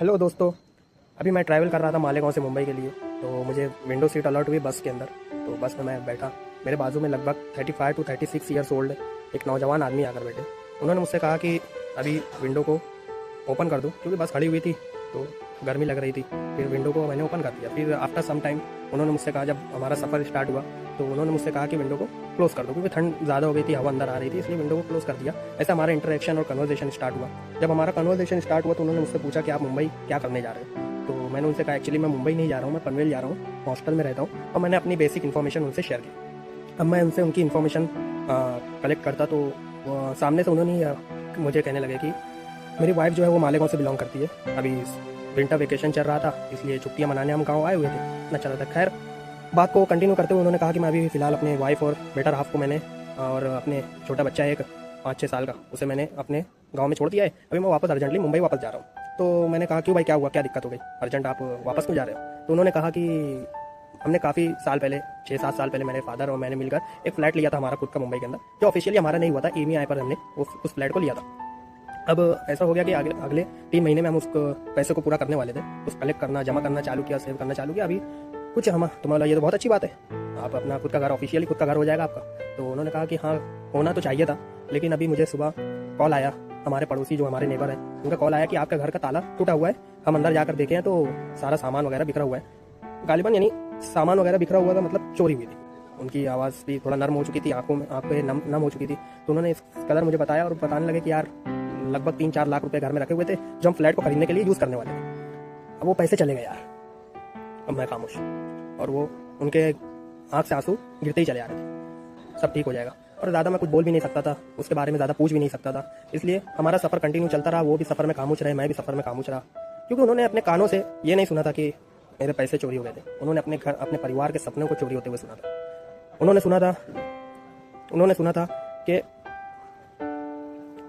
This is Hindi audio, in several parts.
हेलो दोस्तों। अभी मैं ट्रैवल कर रहा था मालेगांव से मुंबई के लिए, तो मुझे विंडो सीट अलॉट हुई बस के अंदर। तो बस में मैं बैठा, मेरे बाजू में लगभग 35 टू 36 ईयर्स ओल्ड एक नौजवान आदमी आकर बैठे। उन्होंने मुझसे कहा कि अभी विंडो को ओपन कर दो, क्योंकि बस खड़ी हुई थी तो गर्मी लग रही थी। फिर विंडो को मैंने ओपन कर दिया। फिर आफ्टर सम टाइम उन्होंने मुझसे कहा, जब हमारा सफ़र स्टार्ट हुआ तो उन्होंने मुझसे कहा कि विंडो को क्लोज़ कर दो, क्योंकि ठंड ज़्यादा हो गई थी, हवा अंदर आ रही थी, इसलिए विंडो को क्लोज़ कर दिया। ऐसा हमारा इंटरेक्शन और कन्वर्सेशन स्टार्ट हुआ। जब हमारा कन्वर्सेशन स्टार्ट हुआ तो उन्होंने मुझसे पूछा कि आप मुंबई क्या करने जा रहे हो। तो मैंने उनसे कहा, एक्चुअली मैं मुंबई नहीं जा रहा हूँ, मैं पनवेल जा रहा हूँ, हॉस्टल में रहता हूँ। और मैंने अपनी बेसिक इन्फॉर्मेशन उनसे शेयर की। अब मैं उनसे उनकी इन्फॉर्मेशन कलेक्ट करता तो सामने से उन्होंने मुझे कहने लगे कि मेरी वाइफ जो है वो मालेगांव से बिलोंग करती है। अभी विंटर वेकेशन चल रहा था, इसलिए छुट्टियां मनाने हम गांव आए हुए थे, इतना चल रहा था। खैर, बात को कंटिन्यू करते हुए उन्होंने कहा कि मैं अभी फ़िलहाल अपने वाइफ और बेटर हाफ को मैंने और अपने छोटा बच्चा है एक 5-6 साल का, उसे मैंने अपने गांव में छोड़ दिया है। अभी मैं वापस अर्जेंटली मुंबई वापस जा रहा हूँ। तो मैंने कहा, क्यों भाई, क्या हुआ, क्या दिक्कत हो गई, अर्जेंट आप वापस क्यों जा रहे हो। तो उन्होंने कहा कि हमने काफ़ी साल पहले, 6-7 साल पहले, मेरे फादर और मैंने मिलकर एक फ्लैट लिया था हमारा खुद का मुंबई के अंदर, जो ऑफिशियली हमारा नहीं हुआ था, EMI पर हमने उस फ्लैट को लिया था। अब ऐसा हो गया कि अगले 3 महीने में हम उस पैसे को पूरा करने वाले थे। उस कलेक्ट करना, जमा करना चालू किया, सेव करना चालू किया। अभी कुछ हम तुम्हारा, ये तो बहुत अच्छी बात है, आप अपना खुद का घर, ऑफिशियली खुद का घर हो जाएगा आपका। तो उन्होंने कहा कि हाँ, होना तो चाहिए था, लेकिन अभी मुझे सुबह कॉल आया, हमारे पड़ोसी जो हमारे नेबर है उनका कॉल आया कि आपका घर का ताला टूटा हुआ है। हम अंदर जाकर देखे हैं तो सारा सामान वगैरह बिखरा हुआ है। गालिबन यानी सामान वगैरह बिखरा हुआ था, मतलब चोरी हुई थी। उनकी आवाज़ भी थोड़ा नर्म हो चुकी थी, आंखें नम हो चुकी थी। तो उन्होंने इस कदर मुझे बताया और बताने लगे कि यार लगभग 3-4 लाख रुपए घर में रखे हुए थे, जो हम फ्लैट को खरीदने के लिए यूज़ करने वाले थे। अब वो पैसे चले गए यार। अब मैं खामोश, और वो उनके आंख से आंसू गिरते ही चले आ रहे थे। सब ठीक हो जाएगा। और ज़्यादा मैं कुछ बोल भी नहीं सकता था, उसके बारे में ज़्यादा पूछ भी नहीं सकता था, इसलिए हमारा सफ़र कंटिन्यू चलता रहा। वो भी सफ़र में खामोश रहे, मैं भी सफ़र में खामोश रहा, क्योंकि उन्होंने अपने कानों से ये नहीं सुना था कि मेरे पैसे चोरी हो गए थे। उन्होंने अपने घर, अपने परिवार के सपनों को चोरी होते हुए सुना था। उन्होंने सुना था कि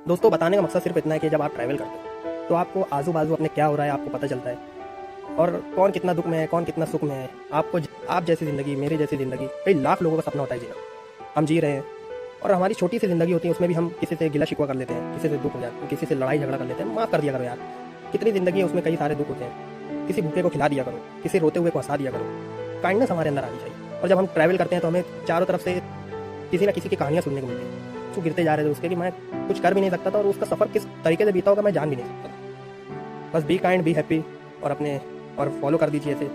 दोस्तों, बताने का मकसद सिर्फ इतना है कि जब आप ट्रैवल करते हो तो आपको आजू बाजू अपने क्या हो रहा है आपको पता चलता है, और कौन कितना दुख में है, कौन कितना सुख में है। आप जैसी ज़िंदगी, मेरी जैसी ज़िंदगी, कई लाख लोगों का सपना होता है जीना। हम जी रहे हैं, और हमारी छोटी सी ज़िंदगी होती है, उसमें भी हम किसी से गिला शिकवा कर लेते हैं, किसी से दुख हो जाता है, किसी से लड़ाई झगड़ा कर लेते हैं। माफ़ कर दिया करो यार, कितनी ज़िंदगी है, उसमें कई सारे दुख होते हैं। किसी भूखे को खिला दिया करो, किसी रोते हुए को हंसा दिया करो। काइंडनेस हमारे अंदर आनी चाहिए। और जब हम ट्रैवल करते हैं तो हमें चारों तरफ से किसी ना किसी की कहानियाँ सुनने को मिलती है। तो गिरते जा रहे थे उसके, कि मैं कुछ कर भी नहीं सकता था, और उसका सफ़र किस तरीके से बीता होगा मैं जान भी नहीं सकता। बस बी काइंड, बी हैप्पी, और फॉलो कर दीजिए इसे।